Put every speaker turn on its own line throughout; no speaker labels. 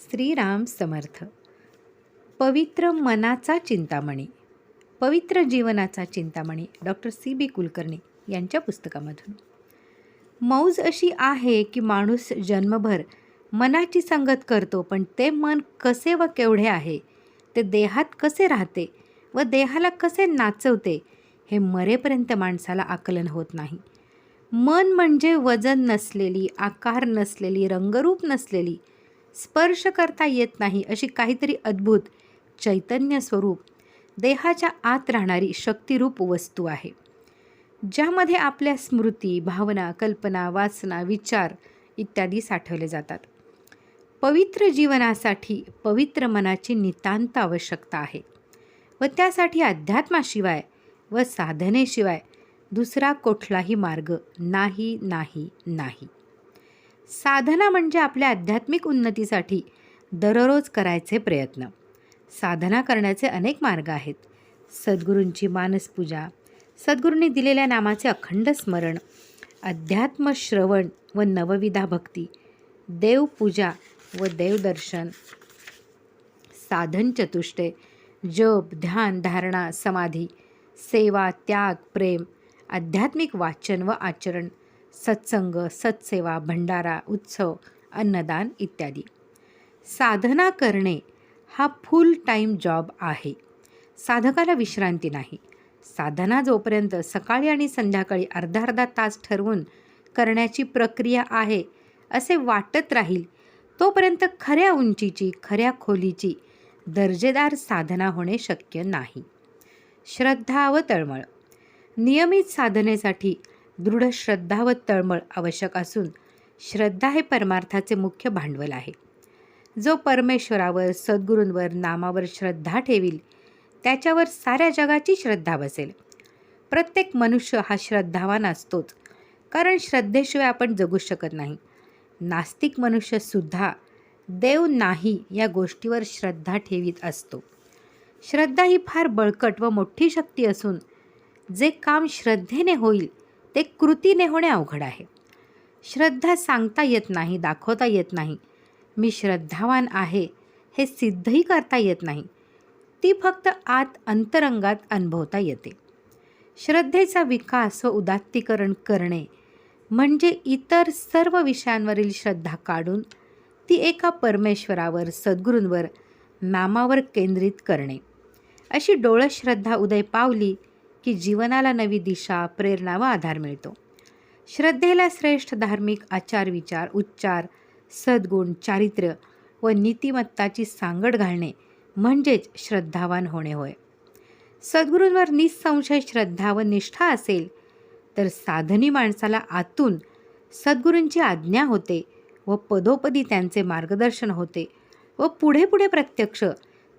श्रीराम समर्थ. पवित्र मनाचा चिंतामणी, पवित्र जीवनाचा चिंतामणी, डॉक्टर CB कुलकर्णी यांच्या पुस्तकामधून. मौज अशी आहे की माणूस जन्मभर मनाची संगत करतो, पण ते मन कसे व केवढे आहे, ते देहात कसे राहते व देहाला कसे नाचवते, हे मरेपर्यंत माणसाला आकलन होत नाही. मन म्हणजे वजन नसलेली, आकार नसलेली, रंगरूप नसलेली, स्पर्श करता येत नाही अशी काहीतरी अद्भुत चैतन्य स्वरूप देहाच्या आत राहणारी शक्तिरूप वस्तू आहे, ज्यामध्ये आपल्या स्मृती, भावना, कल्पना, वासना, विचार इत्यादी साठवले जातात. पवित्र जीवनासाठी पवित्र मनाची नितांत आवश्यकता आहे व त्यासाठी अध्यात्माशिवाय व साधनेशिवाय दुसरा कुठलाही मार्ग नाही नाही नाही. साधना म्हणजे आपल्या आध्यात्मिक उन्नतीसाठी दररोज करायचे प्रयत्न. साधना करण्याचे अनेक मार्ग आहेत. सद्गुरूंची मानसपूजा, सद्गुरूंनी दिलेल्या नामाचे अखंड स्मरण, अध्यात्म श्रवण व नवविधा भक्ती, देवपूजा व देवदर्शन, साधन चतुष्टय, जप, ध्यान, धारणा, समाधी, सेवा, त्याग, प्रेम, आध्यात्मिक वाचन व आचरण, सत्संग, सत्सेवा, भंडारा, उत्सव, अन्नदान इत्यादी. साधना करणे हा फुल टाईम जॉब आहे. साधकाला विश्रांती नाही. साधना जोपर्यंत सकाळी आणि संध्याकाळी अर्धा अर्धा तास ठरवून करण्याची प्रक्रिया आहे असे वाटत राहील, तोपर्यंत खऱ्या उंचीची, खऱ्या खोलीची, दर्जेदार साधना होणे शक्य नाही. श्रद्धा व तळमळ. नियमित साधनेसाठी दृढ श्रद्धा व तळमळ आवश्यक असून, श्रद्धा हे परमार्थाचे मुख्य भांडवल आहे. जो परमेश्वरावर, सद्गुरूंवर, नामावर श्रद्धा ठेवील, त्याच्यावर साऱ्या जगाची श्रद्धा बसेल. प्रत्येक मनुष्य हा श्रद्धावान असतोच, कारण श्रद्धेशिवाय आपण जगू शकत नाही. नास्तिक मनुष्यसुद्धा देव नाही या गोष्टीवर श्रद्धा ठेवीत असतो. श्रद्धा ही फार बळकट व मोठी शक्ती असून, जे काम श्रद्धेने होईल ते कृतीने होणे अवघड आहे. श्रद्धा सांगता येत नाही, दाखवता येत नाही. मी श्रद्धावान आहे हे सिद्धही करता येत नाही. ती फक्त आत अंतरंगात अनुभवता येते. श्रद्धेचा विकास व उदात्तीकरण करणे म्हणजे इतर सर्व विषयांवरील श्रद्धा काढून ती एका परमेश्वरावर, सद्गुरूंवर, नामावर केंद्रित करणे. अशी डोळत श्रद्धा उदय पावली की जीवनाला नवी दिशा, प्रेरणा व आधार मिळतो. श्रद्धेला श्रेष्ठ धार्मिक आचार, विचार, उच्चार, सद्गुण, चारित्र्य व नीतिमत्ताची सांगड घालणे म्हणजेच श्रद्धावान होणे होय. सद्गुरूंवर निःसंशय श्रद्धा व निष्ठा असेल तर साधनी माणसाला आतून सद्गुरूंची आज्ञा होते व पदोपदी त्यांचे मार्गदर्शन होते व पुढे पुढे प्रत्यक्ष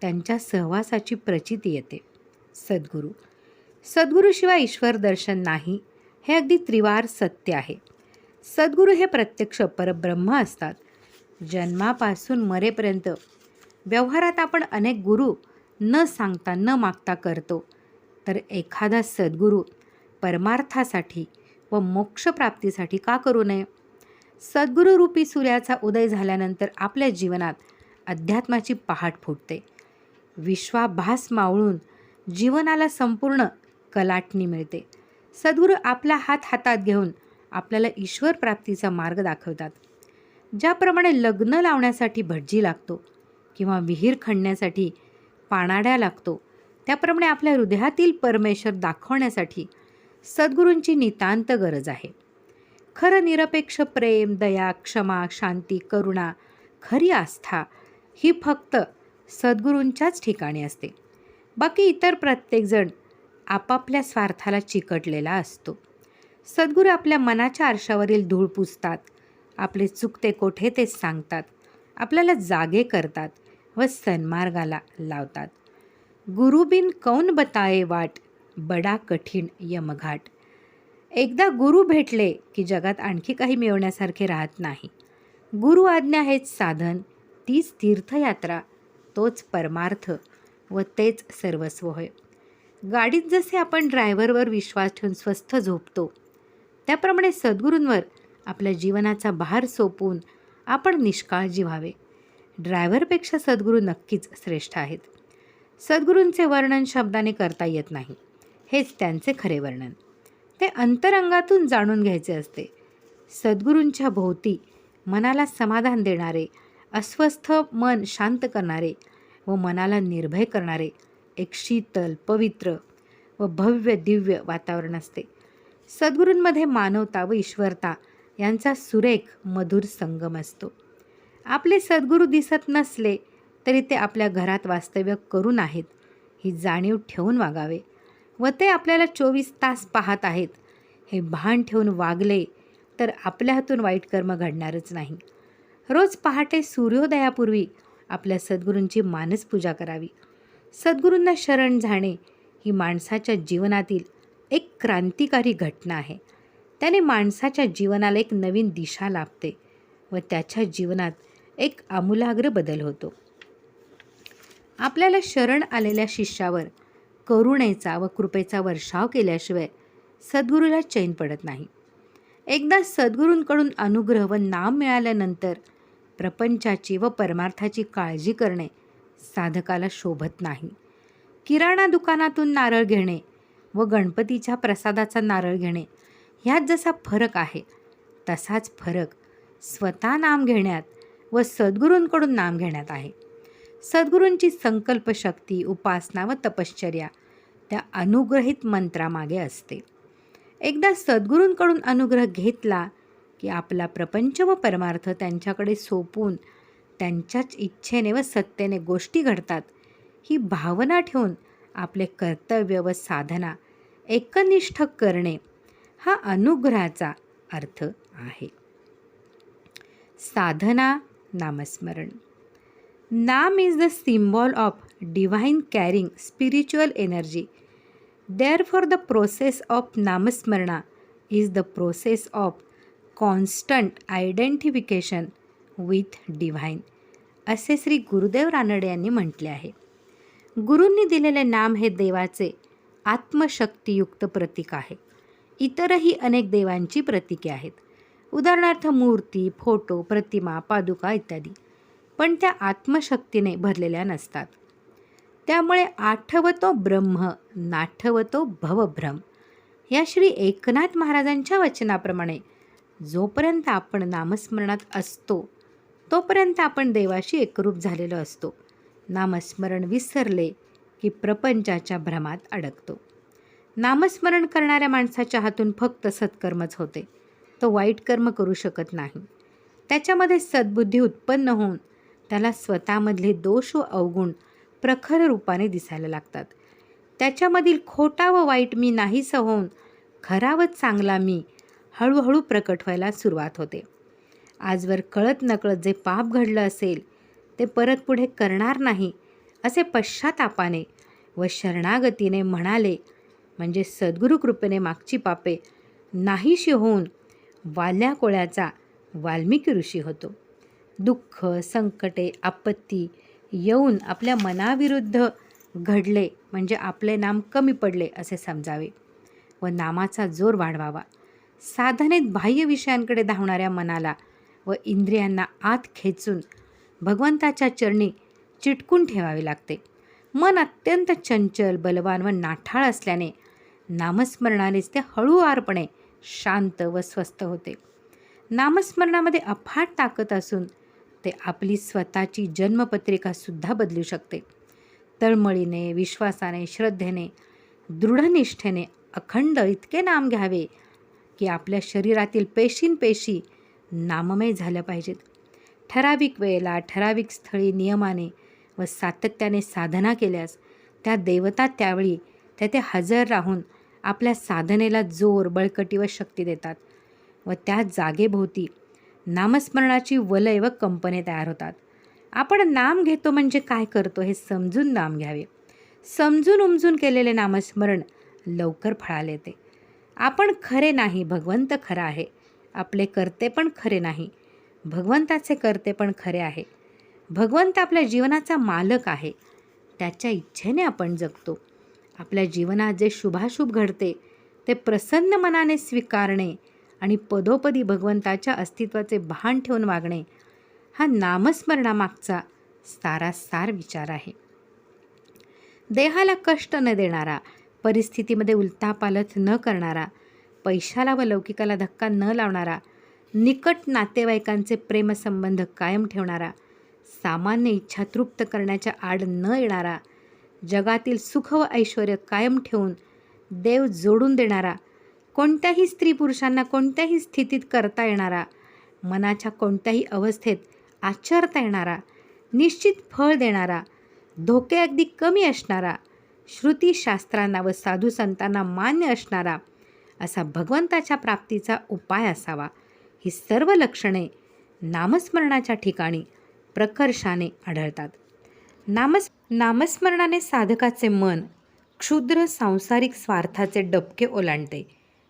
त्यांच्या सहवासाची प्रचिती येते. सद्गुरू. सद्गुरूशिवाय ईश्वर दर्शन नाही हे अगदी त्रिवार सत्य आहे. सद्गुरू हे प्रत्यक्ष परब्रह्म असतात. जन्मापासून मरेपर्यंत व्यवहारात आपण अनेक गुरु न सांगता, न मागता करतो, तर एखादा सद्गुरू परमार्थासाठी व मोक्षप्राप्तीसाठी का करू नये? सद्गुरूरूपी सूर्याचा उदय झाल्यानंतर आपल्या जीवनात अध्यात्माची पहाट फुटते. विश्वाभास मावळून जीवनाला संपूर्ण कलाटणी मिळते. सद्गुरू आपला हात हातात घेऊन आपल्याला ईश्वर प्राप्तीचा मार्ग दाखवतात. ज्याप्रमाणे लग्न लावण्यासाठी भटजी लागतो किंवा विहीर खणण्यासाठी पाणाड्या लागतो, त्याप्रमाणे आपल्या हृदयातील परमेश्वर दाखवण्यासाठी सद्गुरूंची नितांत गरज आहे. खरं निरपेक्ष प्रेम, दया, क्षमा, शांती, करुणा, खरी आस्था ही फक्त सद्गुरूंच्याच ठिकाणी असते. बाकी इतर प्रत्येकजण आपापल्या स्वार्थाला चिकटलेला असतो. सद्गुरू आपल्या मनाच्या आरशावरील धूळ पुसतात, आपले चुकते कोठे ते सांगतात, आपल्याला जागे करतात व सन्मार्गाला लावतात. गुरुबिन कौन बताये वाट, बडा कठीण यमघाट. एकदा गुरु भेटले की जगात आणखी काही मिळवण्यासारखे राहत नाही. गुरु आज्ञा हेच साधन, तीच तीर्थयात्रा, तोच परमार्थ व तेच सर्वस्व होय. गाडीत जसे आपण ड्रायव्हरवर विश्वास ठेवून स्वस्थ झोपतो, त्याप्रमाणे सद्गुरूंवर आपल्या जीवनाचा भार सोपवून आपण निष्काळजी व्हावे. ड्रायव्हरपेक्षा सद्गुरू नक्कीच श्रेष्ठ आहेत. सद्गुरूंचे वर्णन शब्दाने करता येत नाही. हेच त्यांचे खरे वर्णन. ते अंतरंगातून जाणून घ्यायचे असते. सद्गुरूंच्या भोवती मनाला समाधान देणारे, अस्वस्थ मन शांत करणारे व मनाला निर्भय करणारे एक शीतल, पवित्र व भव्य दिव्य वातावरण असते. सद्गुरूंमध्ये मानवता व ईश्वरता यांचा सुरेख मधुर संगम असतो. आपले सद्गुरू दिसत नसले तरी ते आपल्या घरात वास्तव्य करून आहेत ही जाणीव ठेवून वागावे व ते आपल्याला 24 तास पाहत आहेत हे भान ठेवून वागले तर आपल्या हातून वाईट कर्म घडणारच नाही. रोज पहाटे सूर्योदयापूर्वी आपल्या सद्गुरूंची मानसपूजा करावी. सद्गुरूंना शरण जाणे ही माणसाच्या जीवनातील एक क्रांतिकारी घटना आहे. त्याने माणसाच्या जीवनाला एक नवीन दिशा लाभते व त्याच्या जीवनात एक आमूलाग्र बदल होतो. आपल्याला शरण आलेल्या शिष्यावर करुणेचा व कृपेचा वर्षाव केल्याशिवाय सद्गुरूला चैन पडत नाही. एकदा सद्गुरूंकडून अनुग्रह व नाम मिळाल्यानंतर प्रपंचाची व परमार्थाची काळजी करणे साधकाला शोभत नाही. किराणा दुकानातून नारळ घेणे व गणपतीच्या प्रसादाचा नारळ घेणे ह्यात जसा फरक आहे तसाच फरक स्वतः नाम घेण्यात व सद्गुरूंकडून नाम घेण्यात आहे. सद्गुरूंची संकल्पशक्ती, उपासना व तपश्चर्या त्या अनुग्रहित मंत्रामागे असते. एकदा सद्गुरूंकडून अनुग्रह घेतला की आपला प्रपंच व परमार्थ त्यांच्याकडे सोपून त्यांच्याच इच्छेने व सत्तेने गोष्टी घडतात ही भावना ठेवून आपले कर्तव्य व साधना एकनिष्ठ करणे हा अनुग्रहाचा अर्थ आहे. साधना नामस्मरण. नाम is the symbol of divine carrying spiritual energy. Therefore, the process of Namasmarana is the process of constant identification with divine. असे श्री गुरुदेव रानडे यांनी म्हटले आहे. गुरूंनी दिलेले नाम हे देवाचे आत्मशक्तियुक्त प्रतीक आहे. इतरही अनेक देवांची प्रतीके आहेत. उदाहरणार्थ मूर्ती, फोटो, प्रतिमा, पादुका इत्यादी. पण त्या आत्मशक्तीने भरलेल्या नसतात. त्यामुळे आठवतो ब्रह्म नाठवतो भवभ्रम या श्री एकनाथ महाराजांच्या वचनाप्रमाणे जोपर्यंत आपण नामस्मरणात असतो तोपर्यंत आपण देवाशी एकरूप झालेलो असतो. नामस्मरण विसरले की प्रपंचाच्या भ्रमात अडकतो. नामस्मरण करणाऱ्या माणसाच्या हातून फक्त सत्कर्मच होते. तो वाईट कर्म करू शकत नाही. त्याच्यामध्ये सद्बुद्धी उत्पन्न होऊन त्याला स्वतःमधले दोष व अवगुण प्रखर रूपाने दिसायला लागतात. त्याच्यामधील खोटा व वाईट मी नाहीसं होऊन खरा व चांगला मी हळूहळू प्रकट व्हायला सुरुवात होते. आजवर कळत नकळत जे पाप घडलं असेल ते परत पुढे करणार नाही असे पश्चातापाने व शरणागतीने म्हणाले म्हणजे सद्गुरू कृपेने मागची पापे नाहीशी होऊन वाल्या कोळ्याचा वाल्मिकी ऋषी होतो. दुःख, संकटे, आपत्ती येऊन आपल्या मनाविरुद्ध घडले म्हणजे आपले नाम कमी पडले असे समजावे व नामाचा जोर वाढवावा. साधनेत बाह्य विषयांकडे धावणाऱ्या मनाला व इंद्रियांना आत खेचून भगवंताच्या चरणी चिटकून ठेवावे लागते. मन अत्यंत चंचल, बलवान व नाठाळ असल्याने नामस्मरणानेच ते हळूवारपणे शांत व स्वस्थ होते. नामस्मरणामध्ये अफाट ताकद असून ते आपली स्वतःची जन्मपत्रिकासुद्धा बदलू शकते. तळमळीने, विश्वासाने, श्रद्धेने, दृढनिष्ठेने अखंड इतके नाम घ्यावे की आपल्या शरीरातील पेशींपेशी नाममय झाल्या पाहिजेत. ठराविक वेळेला, ठराविक स्थळी नियमाने व सातत्याने साधना केल्यास त्या देवता त्यावेळी तेथे हजर राहून आपल्या साधनेला जोर, बळकटी व शक्ती देतात व त्या जागेभोवती नामस्मरणाची वलय व कंपने तयार होतात. आपण नाम घेतो म्हणजे काय करतो हे समजून नाम घ्यावे. समजून उमजून केलेले नामस्मरण लवकर फळाला येते. आपण खरे नाही, भगवंत खरा आहे. आपले कर्ते पण खरे नाही, भगवंताचे कर्ते पण खरे आहे. भगवंत आपल्या जीवनाचा मालक आहे. त्याच्या इच्छेने आपण जगतो. आपल्या जीवनात जे शुभाशुभ घडते ते प्रसन्न मनाने स्वीकारणे आणि पदोपदी भगवंताच्या अस्तित्वाचे भान ठेवून वागणे हा नामस्मरणामागचा सारासार विचार आहे. देहाला कष्ट न देणारा, परिस्थितीमध्ये उलथापालथ न करणारा, पैशाला व लौकिकाला धक्का न लावणारा, निकट नातेवाईकांचे प्रेमसंबंध कायम ठेवणारा, सामान्य इच्छा तृप्त करण्याच्या आड न येणारा, जगातील सुख व ऐश्वर कायम ठेवून देव जोडून देणारा, कोणत्याही स्त्री पुरुषांना कोणत्याही स्थितीत करता येणारा, मनाच्या कोणत्याही अवस्थेत आचरता येणारा, निश्चित फळ देणारा, धोके अगदी कमी असणारा, श्रुतीशास्त्रांना व साधू संतांना मान्य असणारा असा भगवंताच्या प्राप्तीचा उपाय असावा. ही सर्व लक्षणे नामस्मरणाच्या ठिकाणी प्रकर्षाने आढळतात. नामस्मरणाने साधकाचे मन क्षुद्र सांसारिक स्वार्थाचे डबके ओलांडते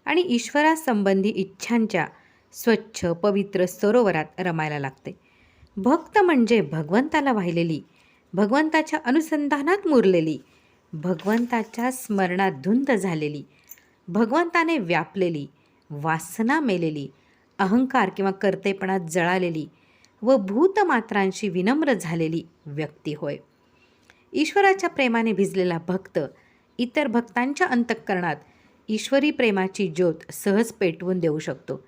आणि ईश्वरासंबंधी इच्छांच्या स्वच्छ पवित्र सरोवरात रमायला लागते. भक्त म्हणजे भगवंताला वाहिलेली, भगवंताच्या अनुसंधानात मुरलेली, भगवंताच्या स्मरणात धुंद झालेली, भगवंताने व्यापलेली, वासना मेलेली, अहंकार किंवा कर्तेपणात जळालेली व भूतमात्रांशी विनम्र झालेली व्यक्ती होय. ईश्वराच्या प्रेमाने भिजलेला भक्त इतर भक्तांच्या अंतःकरणात ईश्वरी प्रेमाची ज्योत सहज पेटवून देऊ शकतो.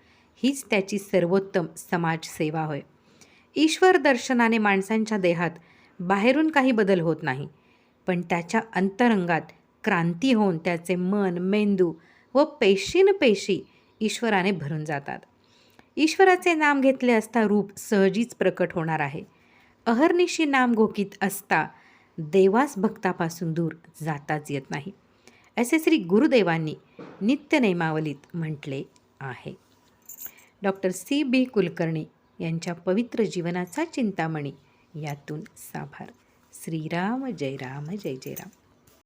हीच त्याची सर्वोत्तम समाजसेवा होय. ईश्वर दर्शनाने माणसांच्या देहात बाहेरून काही बदल होत नाही, पण त्याच्या अंतरंगात क्रांती होऊन त्याचे मन, मेंदू व पेशीनपेशी ईश्वराने भरून जातात. ईश्वराचे नाम घेतले असता रूप सहजीच प्रकट होणार आहे. अहर्निशी नाम घोकीत असता देवास भक्तापासून दूर जाताच येत नाही, असे श्री गुरुदेवांनी नित्यनेमावलीत म्हटले आहे. Doctor C.B. कुलकर्णी यांच्या पवित्र जीवनाचा चिंतामणी यातून साभार. श्रीराम जय राम जय जय राम.